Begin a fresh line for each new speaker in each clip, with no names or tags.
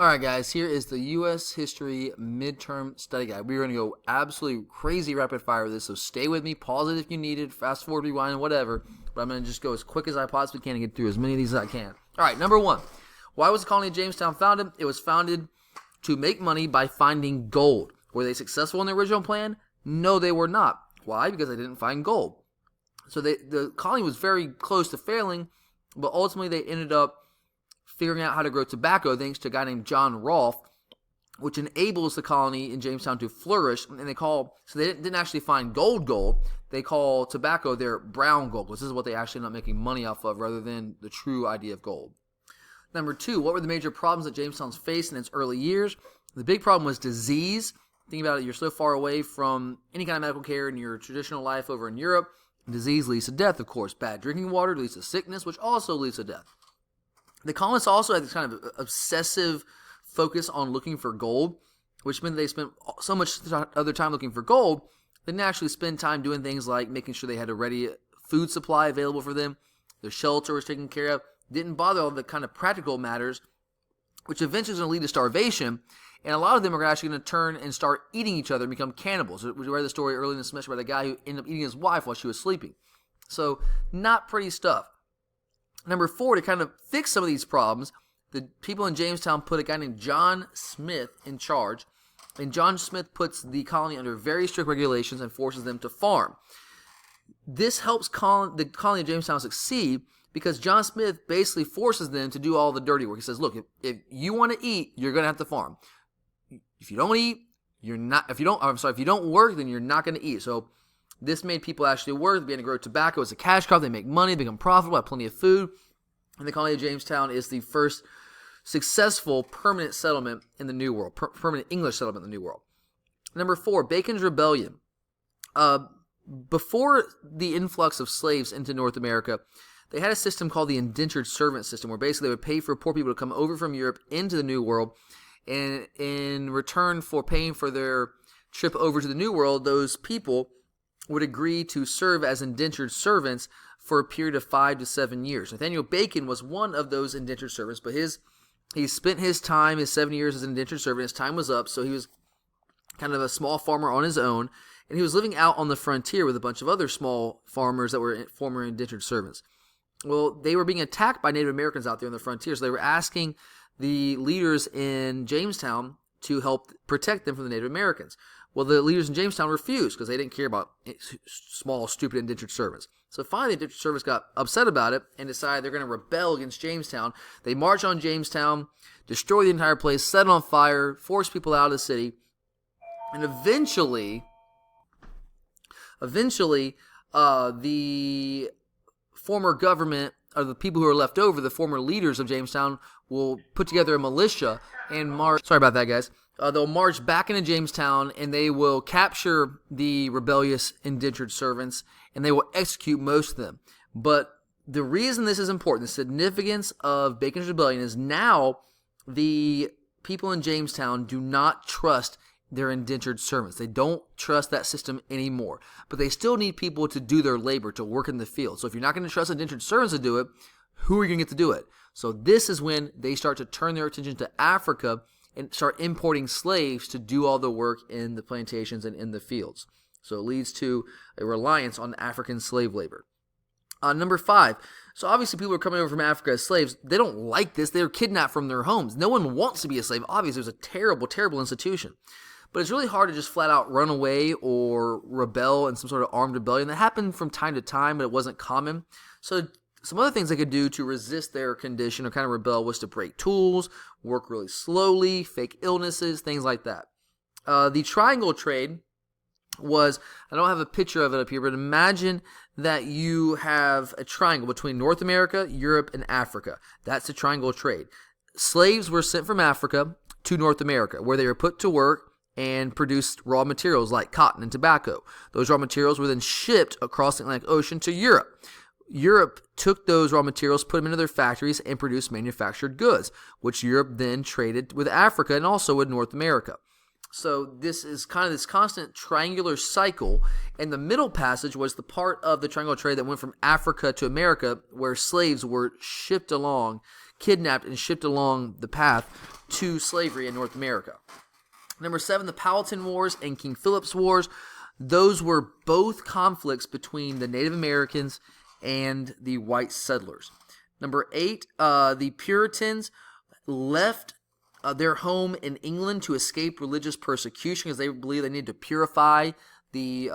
All right, guys, here is the U.S. History Midterm Study Guide. We're going to go absolutely crazy rapid fire with this, so stay with me. Pause it if you need it. Fast forward, rewind, whatever. But I'm going to just go as quick as I possibly can and get through as many of these as I can. All right, number one. Why was the colony of Jamestown founded? It was founded to make money by finding gold. Were they successful in their original plan? No, they were not. Why? Because they didn't find gold. So the colony was very close to failing, but ultimately they ended up figuring out how to grow tobacco thanks to a guy named John Rolfe, which enables the colony in Jamestown to flourish. And they didn't actually find gold. They call tobacco their brown gold, because this is what they actually end up making money off of rather than the true idea of gold. Number two, what were the major problems that Jamestown's faced in its early years? The big problem was disease. Think about it, you're so far away from any kind of medical care in your traditional life over in Europe. Disease leads to death, of course. Bad drinking water leads to sickness, which also leads to death. The colonists also had this kind of obsessive focus on looking for gold, which meant they spent so much other time looking for gold, they didn't actually spend time doing things like making sure they had a ready food supply available for them, their shelter was taken care of, didn't bother all the kind of practical matters, which eventually is going to lead to starvation, and a lot of them are actually going to turn and start eating each other and become cannibals. We read the story early in the semester about a guy who ended up eating his wife while she was sleeping. So, not pretty stuff. Number four, to kind of fix some of these problems, the people in Jamestown put a guy named John Smith in charge, and John Smith puts the colony under very strict regulations and forces them to farm. This helps the colony of Jamestown succeed because John Smith basically forces them to do all the dirty work. He says, look, if you want to eat, you're going to have to farm. If you don't eat, you're not. If you don't work, then you're not going to eat. So this made people actually work. They began to grow tobacco as a cash crop. They make money, they become profitable, have plenty of food. And the colony of Jamestown is the first successful permanent settlement in the New World, permanent English settlement in the New World. Number four, Bacon's Rebellion. Before the influx of slaves into North America, they had a system called the indentured servant system, where basically they would pay for poor people to come over from Europe into the New World, and in return for paying for their trip over to the New World, those people would agree to serve as indentured servants for a period of 5 to 7 years. Nathaniel Bacon was one of those indentured servants, but he spent his 7 years as an indentured servant. His time was up, so he was kind of a small farmer on his own, and he was living out on the frontier with a bunch of other small farmers that were former indentured servants. Well, they were being attacked by Native Americans out there on the frontier, so they were asking the leaders in Jamestown to help protect them from the Native Americans. Well, the leaders in Jamestown refused because they didn't care about small, stupid indentured servants. So finally, the indentured servants got upset about it and decided they're going to rebel against Jamestown. They march on Jamestown, destroy the entire place, set it on fire, force people out of the city, and eventually, the former government, or the people who are left over, the former leaders of Jamestown, will put together a militia and march. Sorry about that, guys. They'll march back into Jamestown, and they will capture the rebellious indentured servants, and they will execute most of them. But the reason this is important, the significance of Bacon's Rebellion, is now the people in Jamestown do not trust their indentured servants. They don't trust that system anymore. But they still need people to do their labor, to work in the field. So if you're not going to trust indentured servants to do it, who are you going to get to do it? So this is when they start to turn their attention to Africa and start importing slaves to do all the work in the plantations and in the fields. So it leads to a reliance on African slave labor. Number five, so obviously people are coming over from Africa as slaves. They don't like this. They're kidnapped from their homes. No one wants to be a slave. Obviously, it was a terrible, terrible institution. But it's really hard to just flat out run away or rebel in some sort of armed rebellion. That happened from time to time, but it wasn't common. So some other things they could do to resist their condition or kind of rebel was to break tools, work really slowly, fake illnesses, things like that. The triangle trade was, I don't have a picture of it up here, but imagine that you have a triangle between North America, Europe, and Africa. That's the triangle trade. Slaves were sent from Africa to North America, where they were put to work and produced raw materials like cotton and tobacco. Those raw materials were then shipped across the Atlantic Ocean to Europe. Europe took those raw materials, put them into their factories, and produced manufactured goods, which Europe then traded with Africa and also with North America. So this is kind of this constant triangular cycle, and the middle passage was the part of the triangular trade that went from Africa to America, where slaves were shipped along, kidnapped and shipped along the path to slavery in North America. Number 7, the Powhatan Wars and King Philip's Wars. Those were both conflicts between the Native Americans and the white settlers. Number 8, the Puritans left their home in England to escape religious persecution because they believed they needed to purify the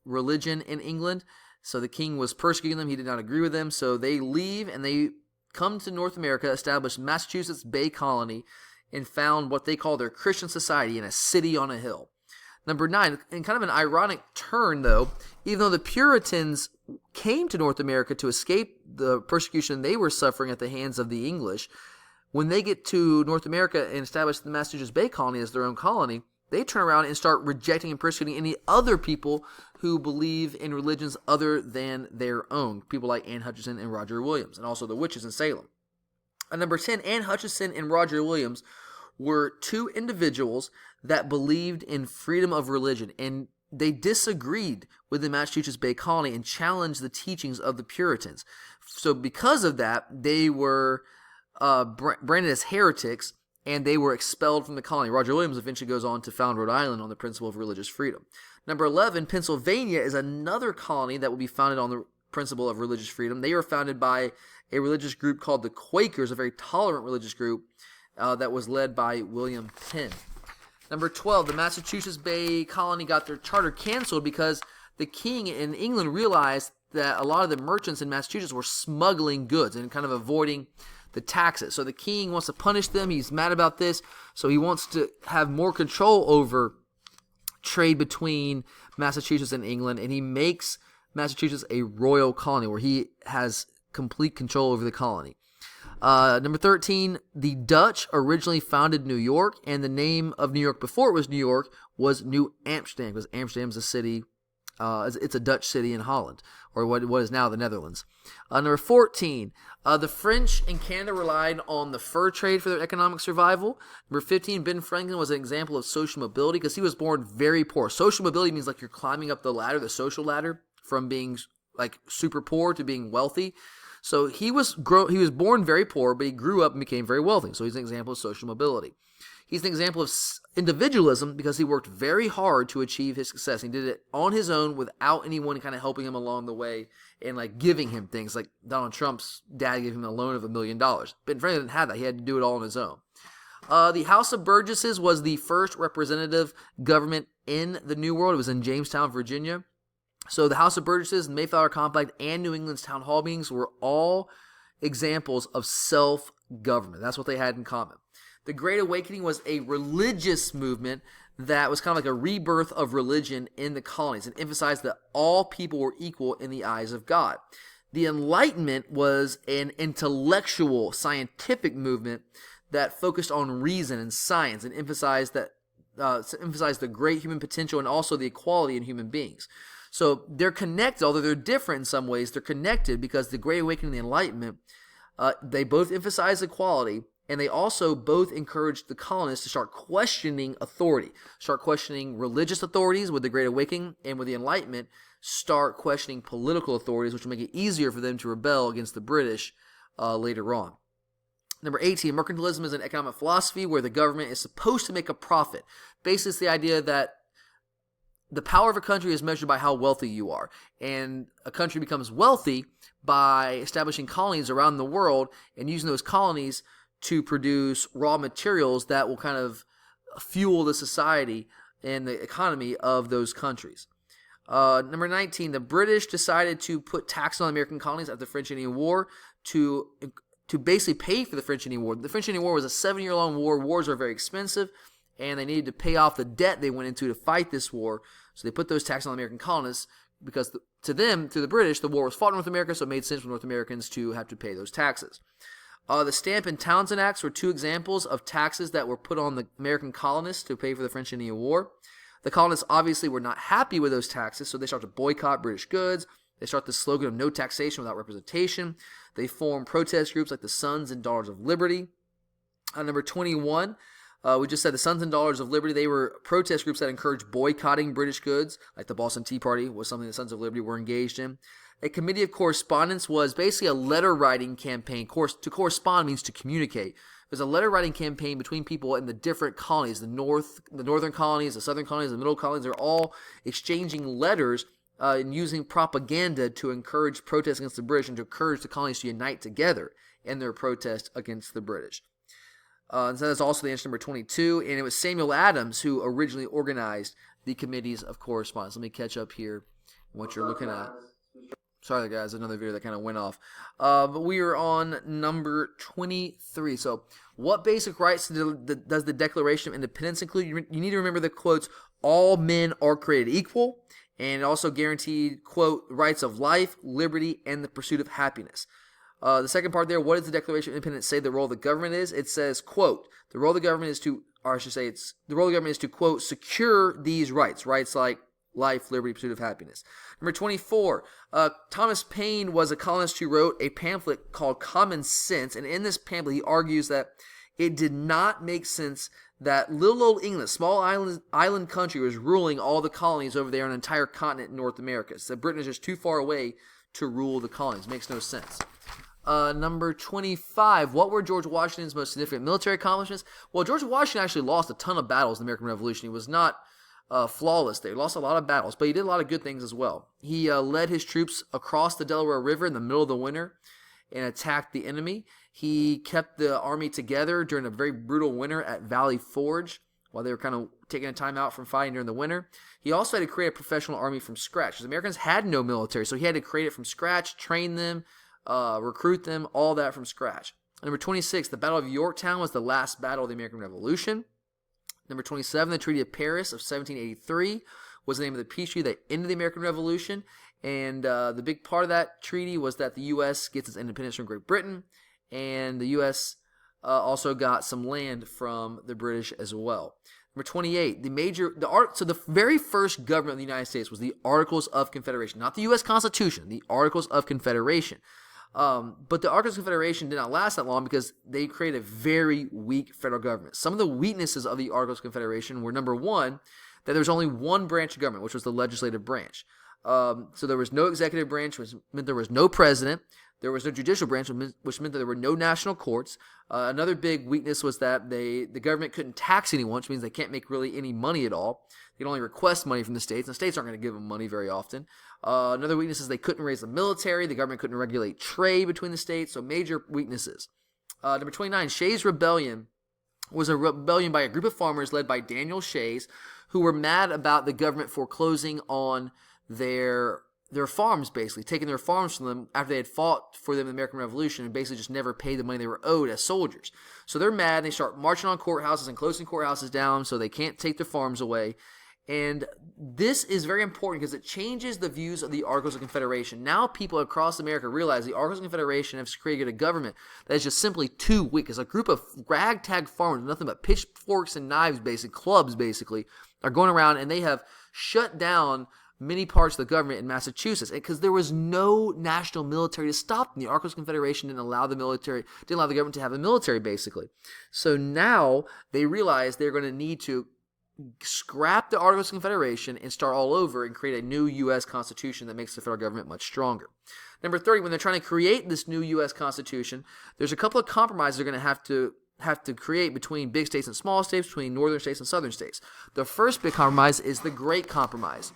religion in England. So the king was persecuting them. He did not agree with them. So they leave and they come to North America, establish Massachusetts Bay Colony, and found what they call their Christian society in a city on a hill. Number 9, in kind of an ironic turn though, even though the Puritans came to North America to escape the persecution they were suffering at the hands of the English, when they get to North America and establish the Massachusetts Bay Colony as their own colony, they turn around and start rejecting and persecuting any other people who believe in religions other than their own. People like Anne Hutchinson and Roger Williams, and also the witches in Salem. Number 10, Anne Hutchinson and Roger Williams were two individuals that believed in freedom of religion, and they disagreed with the Massachusetts Bay Colony and challenged the teachings of the Puritans. So because of that, they were branded as heretics, and they were expelled from the colony. Roger Williams eventually goes on to found Rhode Island on the principle of religious freedom. Number 11, Pennsylvania is another colony that will be founded on the principle of religious freedom. They were founded by a religious group called the Quakers, a very tolerant religious group that was led by William Penn. Number 12, the Massachusetts Bay Colony got their charter canceled because the king in England realized that a lot of the merchants in Massachusetts were smuggling goods and kind of avoiding the taxes. So the king wants to punish them. He's mad about this. So he wants to have more control over trade between Massachusetts and England, and he makes Massachusetts a royal colony where he has complete control over the colony. Number 13, the Dutch originally founded New York, and the name of New York before it was New York was New Amsterdam, because Amsterdam is a city, it's a Dutch city in Holland, or what is now the Netherlands. Number 14, the French and Canada relied on the fur trade for their economic survival. Number 15, Ben Franklin was an example of social mobility because he was born very poor. Social mobility means like you're climbing up the ladder, the social ladder, from being like super poor to being wealthy. So he was born very poor, but he grew up and became very wealthy. So he's an example of social mobility. He's an example of individualism because he worked very hard to achieve his success. He did it on his own without anyone kind of helping him along the way and like giving him things. Like Donald Trump's dad gave him a loan of $1 million. Ben Franklin didn't have that. He had to do it all on his own. The House of Burgesses was the first representative government in the New World. It was in Jamestown, Virginia. So the House of Burgesses, the Mayflower Compact, and New England's town hall meetings were all examples of self-government. That's what they had in common. The Great Awakening was a religious movement that was kind of like a rebirth of religion in the colonies and emphasized that all people were equal in the eyes of God. The Enlightenment was an intellectual, scientific movement that focused on reason and science and emphasized the great human potential and also the equality in human beings. So they're connected, although they're different in some ways. They're connected because the Great Awakening and the Enlightenment, they both emphasize equality, and they also both encourage the colonists to start questioning authority, start questioning religious authorities with the Great Awakening, and with the Enlightenment, start questioning political authorities, which will make it easier for them to rebel against the British later on. Number 18, mercantilism is an economic philosophy where the government is supposed to make a profit. Basically, it's the idea that the power of a country is measured by how wealthy you are. And a country becomes wealthy by establishing colonies around the world and using those colonies to produce raw materials that will kind of fuel the society and the economy of those countries. Number 19, the British decided to put tax on American colonies after the French Indian War to basically pay for the French Indian War. The French Indian War was a 7-year-long war. Wars are very expensive, and they needed to pay off the debt they went into to fight this war. So they put those taxes on the American colonists because to the British, the war was fought in North America, so it made sense for North Americans to have to pay those taxes. The Stamp and Townshend Acts were two examples of taxes that were put on the American colonists to pay for the French Indian War. The colonists obviously were not happy with those taxes, so they started to boycott British goods. They start the slogan of no taxation without representation. They form protest groups like the Sons and Daughters of Liberty. Number 21, we just said the Sons and Daughters of Liberty. They were protest groups that encouraged boycotting British goods, like the Boston Tea Party was something the Sons of Liberty were engaged in. A committee of correspondence was basically a letter-writing campaign. To correspond means to communicate There's a letter writing campaign between people in the different colonies, the northern colonies, the southern colonies, the middle colonies. They're all exchanging letters and using propaganda to encourage protests against the British and to encourage the colonies to unite together in their protest against the British. And so that's also the answer number 22. And it was Samuel Adams who originally organized the committees of correspondence. Let me catch up here what you're looking at. Sorry, guys, another video that kind of went off. But we are on number 23. So, what basic rights does the Declaration of Independence include? You need to remember the quotes, all men are created equal, and it also guaranteed, quote, rights of life, liberty, and the pursuit of happiness. The second part there, what does the Declaration of Independence say the role of the government is? It says, quote, the role of the government is to, or I should say, the role of the government is to, quote, secure these rights like life, liberty, pursuit of happiness. Number 24, Thomas Paine was a columnist who wrote a pamphlet called Common Sense, and in this pamphlet he argues that it did not make sense that little old England, small island country, was ruling all the colonies over there on an entire continent in North America. So Britain is just too far away to rule the colonies. Makes no sense. Number 25, what were George Washington's most significant military accomplishments? Well, George Washington actually lost a ton of battles in the American Revolution. He was not flawless there. He lost a lot of battles, but he did a lot of good things as well. He led his troops across the Delaware River in the middle of the winter and attacked the enemy. He kept the army together during a very brutal winter at Valley Forge while they were kind of taking a time out from fighting during the winter. He also had to create a professional army from scratch because Americans had no military, so he had to create it from scratch, train them, recruit them, all that from scratch. Number 26, the Battle of Yorktown was the last battle of the American Revolution. Number 27, the Treaty of Paris of 1783 was the name of the peace treaty that ended the American Revolution. And the big part of that treaty was that the U.S. gets its independence from Great Britain, and the U.S. Also got some land from the British as well. Number 28, the very first government of the United States was the Articles of Confederation, not the U.S. Constitution, the Articles of Confederation. But the Articles of Confederation did not last that long because they created a very weak federal government. Some of the weaknesses of the Articles of Confederation were, number one, that there was only one branch of government, which was the legislative branch. So there was no executive branch, which meant there was no president. There was no judicial branch, which meant that there were no national courts. Another big weakness was that the government couldn't tax anyone, which means they can't make really any money at all. They can only request money from the states, and the states aren't going to give them money very often. Another weakness is they couldn't raise the military. The government couldn't regulate trade between the states, so major weaknesses. Number 29, Shays' Rebellion was a rebellion by a group of farmers led by Daniel Shays, who were mad about the government foreclosing on their farms, basically taking their farms from them after they had fought for them in the American Revolution and basically just never paid the money they were owed as soldiers. So they're mad, and they start marching on courthouses and closing courthouses down so they can't take their farms away. And this is very important because it changes the views of the Articles of Confederation. Now people across America realize the Articles of Confederation have created a government that is just simply too weak. It's a group of ragtag farmers, nothing but pitchforks and knives, basically, clubs, basically, are going around, and they have shut down many parts of the government in Massachusetts because there was no national military to stop them. The Articles of Confederation didn't allow the government to have a military, basically. So now they realize they're going to need to scrap the Articles of Confederation and start all over and create a new U.S. Constitution that makes the federal government much stronger. Number 30, when they're trying to create this new U.S. Constitution, there's a couple of compromises they're going to have to create between big states and small states, between northern states and southern states. The first big compromise is the Great Compromise.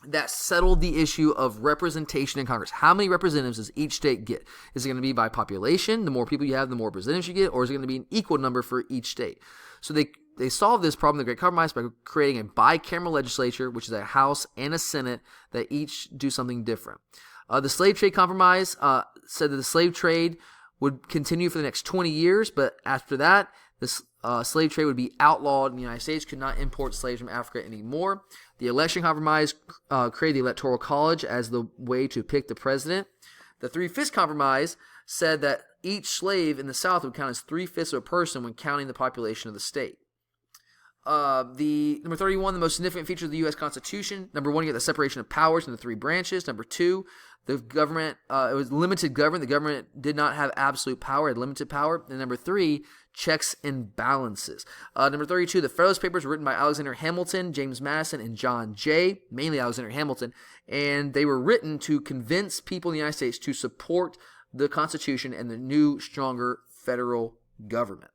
That settled the issue of representation in Congress. How many representatives does each state get? Is it going to be by population? The more people you have, the more representatives you get? Or is it going to be an equal number for each state? So they solved this problem, the Great Compromise, by creating a bicameral legislature, which is a House and a Senate, that each do something different. The Slave Trade Compromise said that the slave trade would continue for the next 20 years, but after that, this slave trade would be outlawed in the United States, could not import slaves from Africa anymore. The Election Compromise created the Electoral College as the way to pick the president. The Three-Fifths Compromise said that each slave in the South would count as 3/5 of a person when counting the population of the state. The number 31, the most significant feature of the U.S. Constitution. Number 1, you get the separation of powers in the three branches. Number 2, the government, it was limited government. The government did not have absolute power, it had limited power. And number 3, checks and balances. Number 32, the Federalist Papers were written by Alexander Hamilton, James Madison, and John Jay, mainly Alexander Hamilton. And they were written to convince people in the United States to support the Constitution and the new, stronger federal government.